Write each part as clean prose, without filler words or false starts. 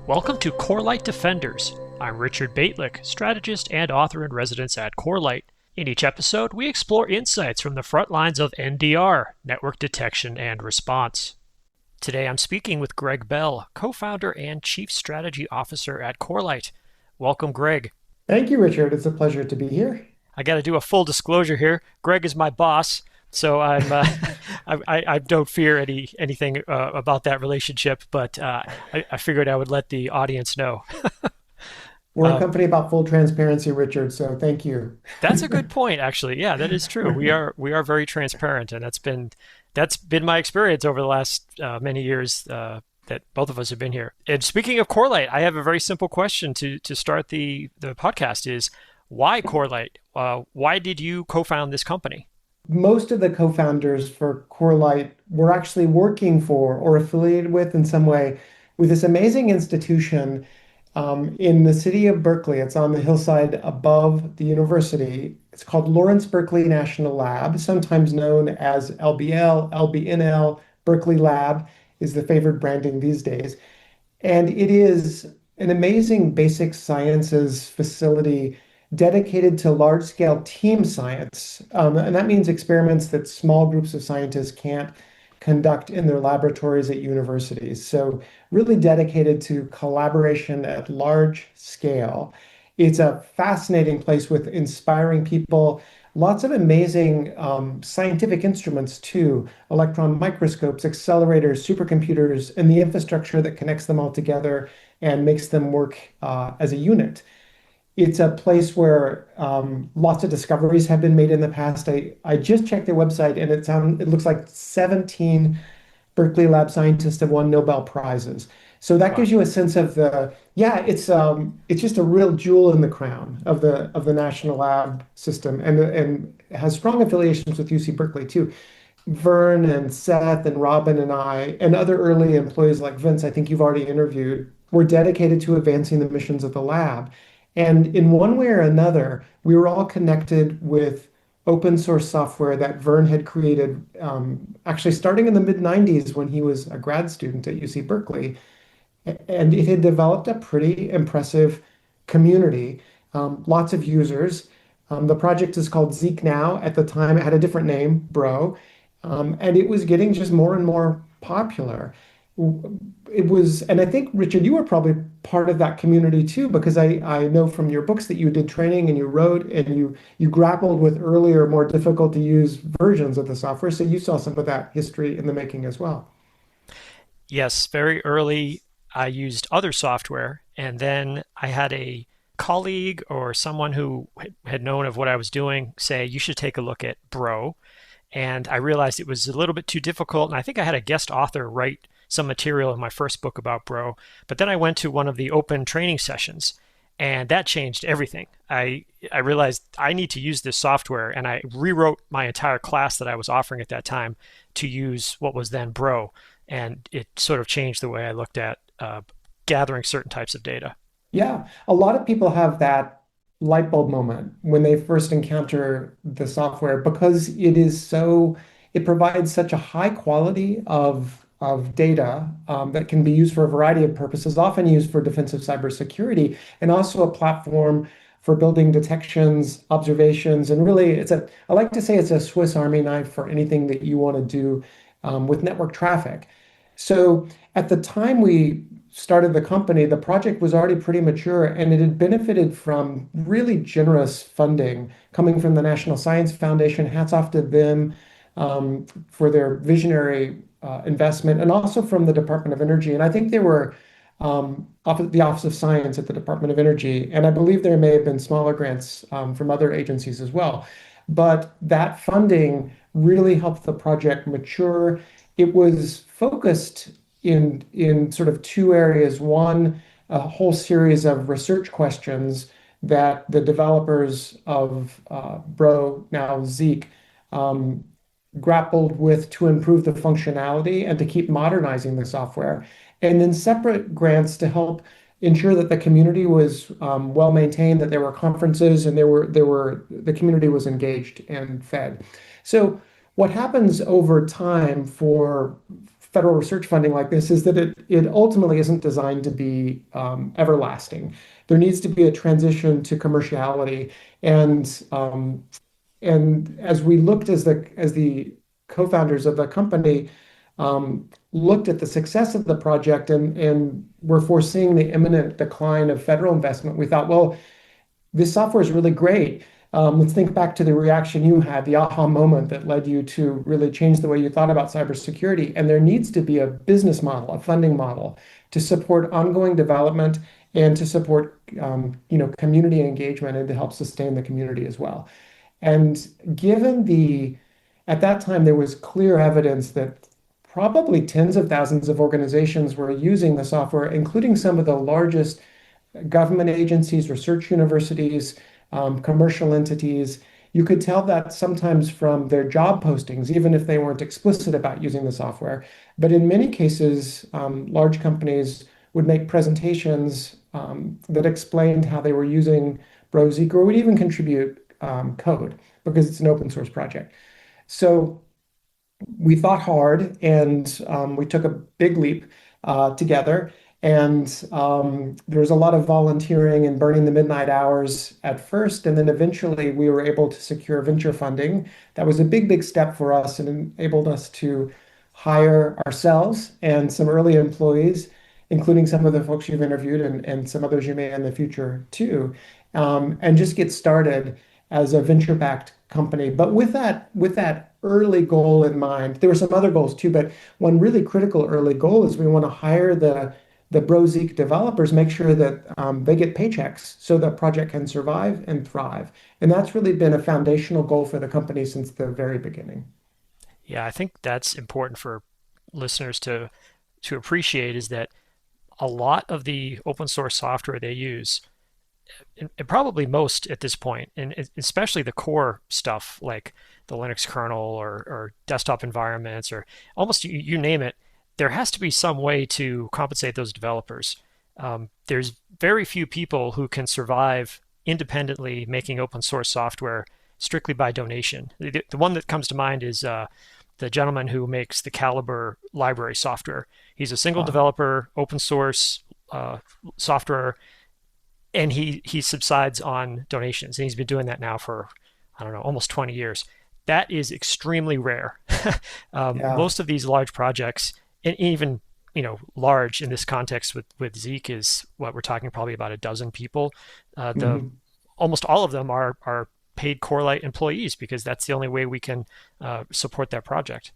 Welcome to Corelight Defenders. I'm Richard Bejtlich, strategist and author in residence at Corelight. In each episode, we explore insights from the front lines of NDR, network detection and response. Today I'm speaking with Greg Bell, co-founder and chief strategy officer at Corelight. Welcome, Greg. Thank you, Richard. It's a pleasure to be here. I got to do a full disclosure here. Greg is my boss, so I don't fear anything about that relationship, but I figured I would let the audience know. We're a company about full transparency, Richard, so thank you. That's a good point, actually. Yeah, that is true. We are very transparent, and that's been my experience over the last many years that both of us have been here. And speaking of Corelight, I have a very simple question to start the podcast: is why Corelight? Why did you co-found this company? Most of the co-founders for Corelight were actually working for or affiliated with in some way with this amazing institution in the city of Berkeley. It's on the hillside above the university. It's called Lawrence Berkeley National Lab, sometimes known as LBL, LBNL. Berkeley Lab is the favored branding these days. And it is an amazing basic sciences facility dedicated to large-scale team science. And that means experiments that small groups of scientists can't conduct in their laboratories at universities. So really dedicated to collaboration at large scale. It's a fascinating place with inspiring people, lots of amazing scientific instruments too, electron microscopes, accelerators, supercomputers, and the infrastructure that connects them all together and makes them work as a unit. It's a place where lots of discoveries have been made in the past. I just checked their website and it looks like 17 Berkeley Lab scientists have won Nobel Prizes. So that Wow. gives you a sense of it's just a real jewel in the crown of the National Lab system and has strong affiliations with UC Berkeley too. Vern and Seth and Robin and I and other early employees like Vince, I think you've already interviewed, were dedicated to advancing the missions of the lab. And in one way or another, we were all connected with open source software that Vern had created, actually starting in the mid 90s when he was a grad student at UC Berkeley. And it had developed a pretty impressive community, lots of users. The project is called Zeek now. At the time, it had a different name, Bro. And it was getting just more and more popular. It was, and I think, Richard, you were probably part of that community too, because I know from your books that you did training and you wrote and you grappled with earlier, more difficult to use versions of the software. So you saw some of that history in the making as well. Yes, very early I used other software, and then I had a colleague or someone who had known of what I was doing say, you should take a look at Bro. And I realized it was a little bit too difficult, and I think I had a guest author write some material in my first book about Bro. But then I went to one of the open training sessions, and that changed everything. I realized I need to use this software, and I rewrote my entire class that I was offering at that time to use what was then Bro, and it sort of changed the way I looked at gathering certain types of data. Yeah, a lot of people have that light bulb moment when they first encounter the software because it provides such a high quality of data that can be used for a variety of purposes, often used for defensive cybersecurity, and also a platform for building detections, observations, and really I like to say it's a Swiss Army knife for anything that you want to do with network traffic. So at the time we started the company, the project was already pretty mature and it had benefited from really generous funding coming from the National Science Foundation. Hats off to them for their visionary investment, and also from the Department of Energy. And I think they were the Office of Science at the Department of Energy. And I believe there may have been smaller grants from other agencies as well. But that funding really helped the project mature. It was focused in sort of two areas. One, a whole series of research questions that the developers of Bro, now Zeek, grappled with to improve the functionality and to keep modernizing the software. And then separate grants to help ensure that the community was well maintained, that there were conferences and the community was engaged and fed. So what happens over time for federal research funding like this is that it ultimately isn't designed to be everlasting. There needs to be a transition to commerciality, and as we looked as the co-founders of the company looked at the success of the project and were foreseeing the imminent decline of federal investment, we thought, well, this software is really great. Let's think back to the reaction you had, the aha moment that led you to really change the way you thought about cybersecurity. And there needs to be a business model, a funding model to support ongoing development and to support community engagement and to help sustain the community as well. And given at that time, there was clear evidence that probably tens of thousands of organizations were using the software, including some of the largest government agencies, research universities, commercial entities. You could tell that sometimes from their job postings, even if they weren't explicit about using the software. But in many cases, large companies would make presentations that explained how they were using Zeek or would even contribute code because it's an open source project. So we thought hard and we took a big leap together. And there was a lot of volunteering and burning the midnight hours at first. And then eventually we were able to secure venture funding. That was a big, big step for us and enabled us to hire ourselves and some early employees, including some of the folks you've interviewed and some others you may in the future too, and just get started as a venture-backed company. But with that early goal in mind, there were some other goals too, but one really critical early goal is we want to hire the Zeek developers, make sure that they get paychecks so the project can survive and thrive. And that's really been a foundational goal for the company since the very beginning. Yeah, I think that's important for listeners to appreciate is that a lot of the open source software they use, and probably most at this point, and especially the core stuff like the Linux kernel or desktop environments or almost you name it, there has to be some way to compensate those developers. There's very few people who can survive independently making open source software strictly by donation. The one that comes to mind is the gentleman who makes the Caliber library software. He's a single Uh, developer, open source software, and he subsides on donations, and he's been doing that now for I don't know almost 20 years. That is extremely rare. yeah. Most of these large projects, and even large in this context with Zeek is what we're talking probably about a dozen people. The Mhm. almost all of them are paid Corelight employees because that's the only way we can support that project.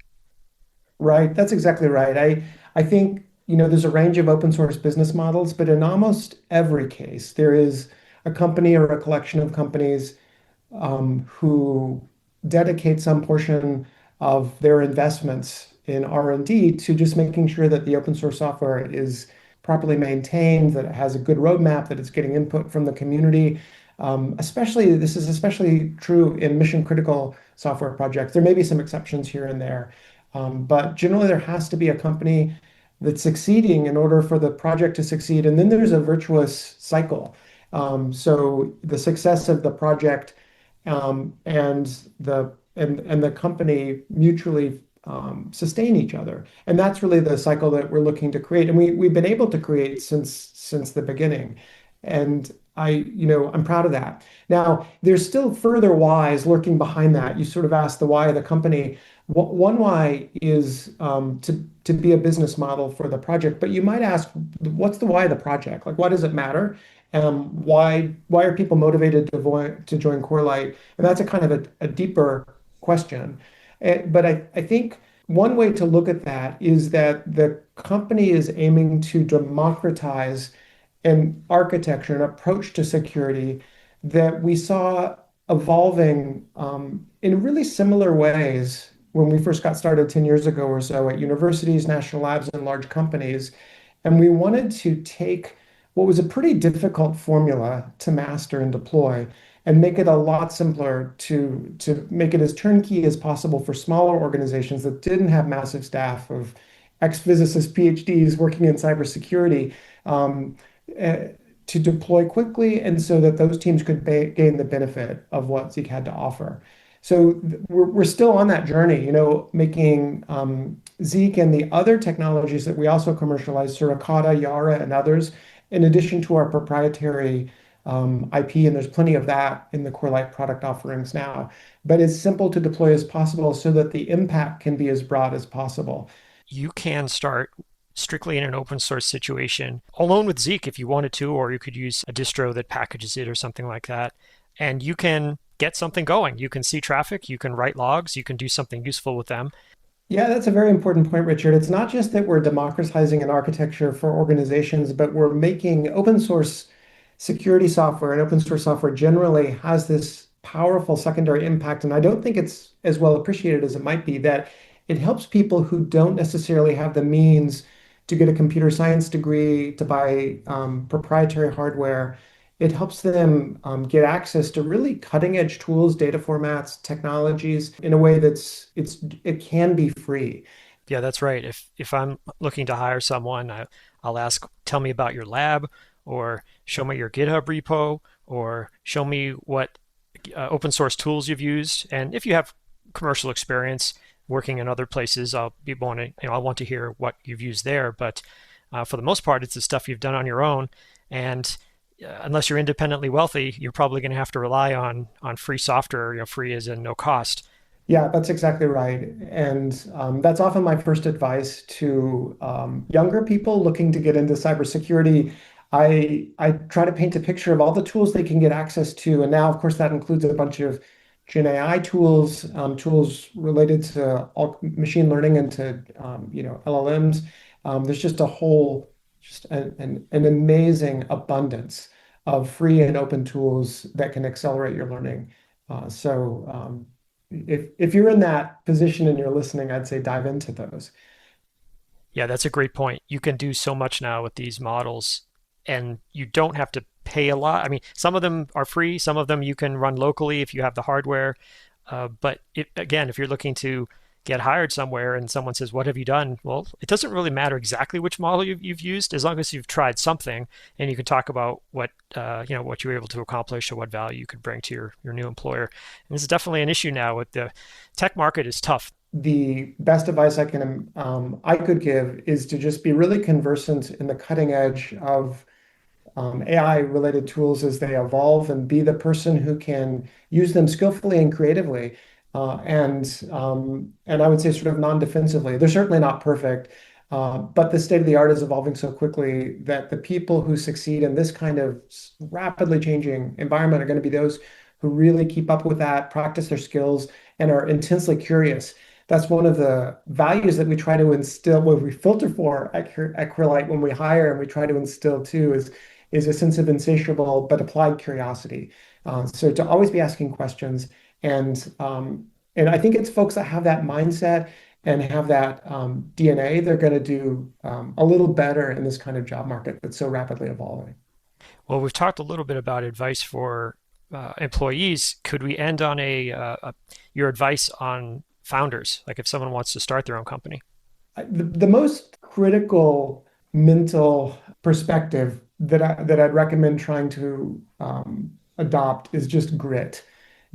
Right, that's exactly right. I think, there's a range of open source business models, but in almost every case, there is a company or a collection of companies who dedicate some portion of their investments in R&D to just making sure that the open source software is properly maintained, that it has a good roadmap, that it's getting input from the community. This is especially true in mission critical software projects. There may be some exceptions here and there, but generally there has to be a company that's succeeding in order for the project to succeed. And then there's a virtuous cycle. So the success of the project and the company mutually sustain each other, and that's really the cycle that we're looking to create, and we've been able to create since the beginning, and I'm proud of that. Now, there's still further whys lurking behind that. You sort of asked the why of the company. One why is to be a business model for the project, but you might ask, what's the why of the project? Like, why does it matter? Why are people motivated to join Corelight? And that's a kind of a deeper question. But I think one way to look at that is that the company is aiming to democratize an architecture, an approach to security that we saw evolving in really similar ways when we first got started 10 years ago or so at universities, national labs, and large companies. And we wanted to take what was a pretty difficult formula to master and deploy and make it a lot simpler to make it as turnkey as possible for smaller organizations that didn't have massive staff of ex-physicists, PhDs working in cybersecurity, um, to deploy quickly and so that those teams could gain the benefit of what Zeek had to offer. So we're still on that journey, making Zeek and the other technologies that we also commercialize, Suricata, Yara, and others, in addition to our proprietary IP, and there's plenty of that in the Corelight product offerings now. But it's simple to deploy as possible so that the impact can be as broad as possible. You can start strictly in an open source situation alone with Zeek if you wanted to, or you could use a distro that packages it or something like that. And you can get something going. You can see traffic, you can write logs, you can do something useful with them. Yeah, that's a very important point, Richard. It's not just that we're democratizing an architecture for organizations, but we're making open source security software and open source software generally has this powerful secondary impact. And I don't think it's as well appreciated as it might be that it helps people who don't necessarily have the means to get a computer science degree, to buy proprietary hardware. It helps them get access to really cutting edge tools, data formats, technologies in a way it can be free. Yeah, that's right. If I'm looking to hire someone, I'll ask, tell me about your lab, or show me your GitHub repo, or show me what open source tools you've used. And if you have commercial experience working in other places, I'll be wanting, I want to hear what you've used there. But for the most part, it's the stuff you've done on your own. And unless you're independently wealthy, you're probably going to have to rely on free software, free as in no cost. Yeah, that's exactly right. And that's often my first advice to younger people looking to get into cybersecurity. I try to paint a picture of all the tools they can get access to. And now, of course, that includes a bunch of Gen AI tools, tools related to all machine learning and to LLMs. There's just a whole, just an amazing abundance of free and open tools that can accelerate your learning. If you're in that position and you're listening, I'd say dive into those. Yeah, that's a great point. You can do so much now with these models, and you don't have to pay a lot. I mean, some of them are free, some of them you can run locally if you have the hardware. Again, if you're looking to get hired somewhere and someone says, "What have you done?" Well, it doesn't really matter exactly which model you've used, as long as you've tried something, and you can talk about what you were able to accomplish or what value you could bring to your new employer. And this is definitely an issue now with the tech market is tough. The best advice I could give is to just be really conversant in the cutting edge of AI related tools as they evolve and be the person who can use them skillfully and creatively. And I would say sort of non-defensively. They're certainly not perfect, but the state of the art is evolving so quickly that the people who succeed in this kind of rapidly changing environment are going to be those who really keep up with that, practice their skills, and are intensely curious. That's one of the values that we try to instill, what we filter for at Corelight when we hire, and we try to instill too, is a sense of insatiable but applied curiosity. So to always be asking questions, and I think it's folks that have that mindset and have that DNA, they're going to do a little better in this kind of job market that's so rapidly evolving. Well, we've talked a little bit about advice for employees. Could we end on your advice on founders, like if someone wants to start their own company? The most critical mental perspective that I'd recommend trying to adopt is just grit,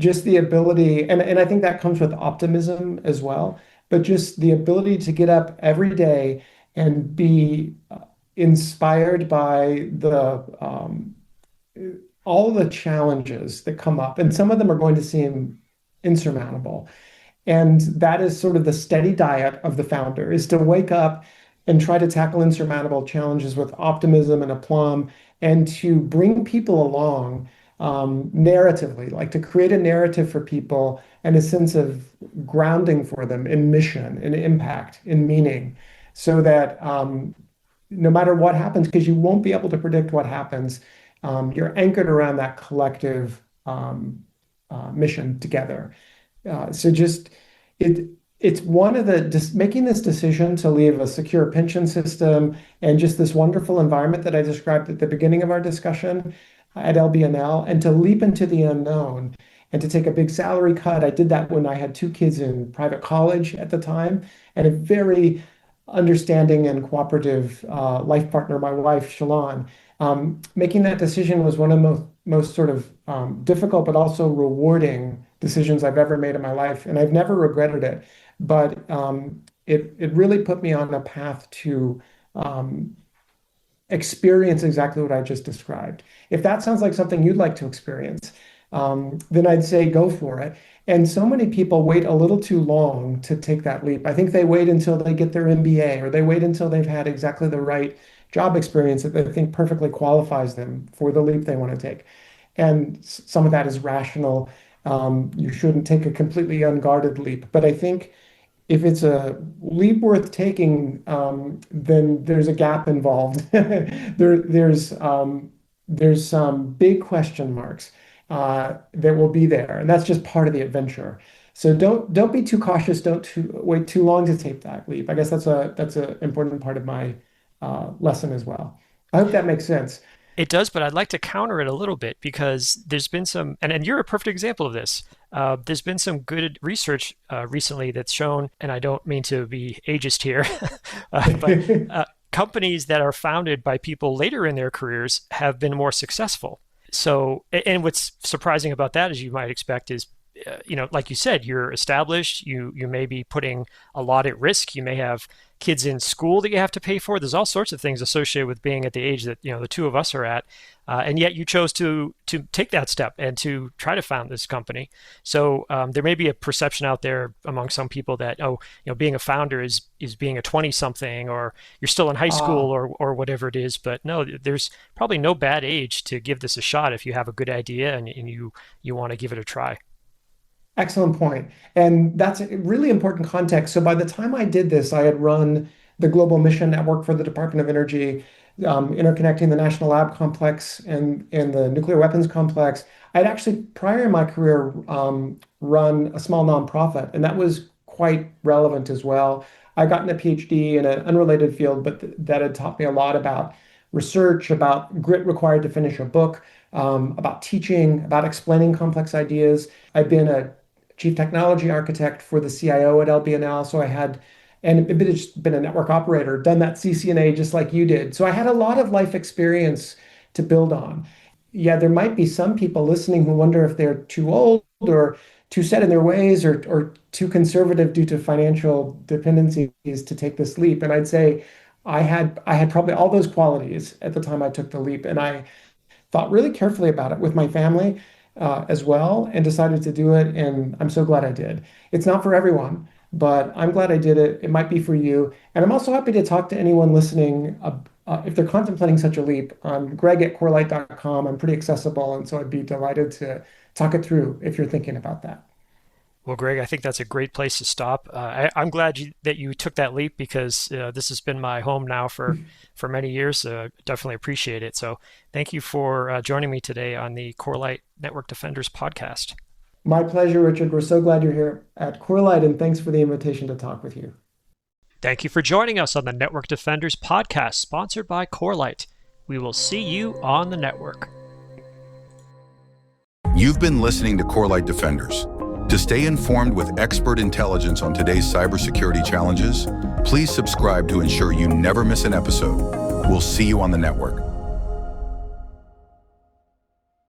just the ability, and I think that comes with optimism as well, but just the ability to get up every day and be inspired by the all the challenges that come up, and some of them are going to seem insurmountable. And that is sort of the steady diet of the founder is to wake up and try to tackle insurmountable challenges with optimism and aplomb and to bring people along narratively, like to create a narrative for people and a sense of grounding for them in mission, in impact, in meaning, so that no matter what happens, because you won't be able to predict what happens, you're anchored around that collective mission together. So just it it's one of the just making this decision to leave a secure pension system and just this wonderful environment that I described at the beginning of our discussion at LBNL and to leap into the unknown and to take a big salary cut. I did that when I had two kids in private college at the time and a very understanding and cooperative life partner, my wife, Shalon. Making that decision was one of the most sort of difficult but also rewarding decisions I've ever made in my life, and I've never regretted it. But it really put me on a path to um, experience exactly what I just described. If that sounds like something you'd like to experience, then I'd say go for it. And so many people wait a little too long to take that leap. I think they wait until they get their MBA or they wait until they've had exactly the right job experience that they think perfectly qualifies them for the leap they want to take. And some of that is rational. You shouldn't take a completely unguarded leap. But I think if it's a leap worth taking, then there's a gap involved. There's some big question marks that will be there, and that's just part of the adventure. So don't be too cautious. Wait too long to take that leap. I guess that's a important part of my lesson as well. I hope that makes sense. It does, but I'd like to counter it a little bit because there's been some, and you're a perfect example of this. There's been some good research recently that's shown, and I don't mean to be ageist here, but companies that are founded by people later in their careers have been more successful. So, and what's surprising about that, as you might expect, is like you said, you're established. You may be putting a lot at risk. You may have kids in school that you have to pay for. There's all sorts of things associated with being at the age that the two of us are at, and yet you chose to take that step and to try to found this company. So there may be a perception out there among some people that being a founder is being a 20-something, or you're still in high school, or whatever it is. But no, there's probably no bad age to give this a shot if you have a good idea and you want to give it a try. Excellent point. And that's a really important context. So by the time I did this, I had run the global mission network for the Department of Energy, interconnecting the National Lab Complex and the nuclear weapons complex. I'd actually, prior in my career, run a small nonprofit, and that was quite relevant as well. I gotten a PhD in an unrelated field, but that had taught me a lot about research, about grit required to finish a book, about teaching, about explaining complex ideas. I've been a chief technology architect for the CIO at LB&L. So I had, and just been a network operator, done that CCNA just like you did. So I had a lot of life experience to build on. Yeah, there might be some people listening who wonder if they're too old or too set in their ways or too conservative due to financial dependencies to take this leap. And I'd say I had probably all those qualities at the time I took the leap. And I thought really carefully about it with my family as well and decided to do it. And I'm so glad I did. It's not for everyone, but I'm glad I did it. It might be for you. And I'm also happy to talk to anyone listening if they're contemplating such a leap. I'm Greg@Corelight.com. I'm pretty accessible. And so I'd be delighted to talk it through if you're thinking about that. Well, Greg, I think that's a great place to stop. I'm glad that you took that leap because this has been my home now for many years. Definitely appreciate it. So thank you for joining me today on the Corelight Network Defenders podcast. My pleasure, Richard. We're so glad you're here at Corelight, and thanks for the invitation to talk with you. Thank you for joining us on the Network Defenders podcast, sponsored by Corelight. We will see you on the network. You've been listening to Corelight Defenders. To stay informed with expert intelligence on today's cybersecurity challenges, please subscribe to ensure you never miss an episode. We'll see you on the network.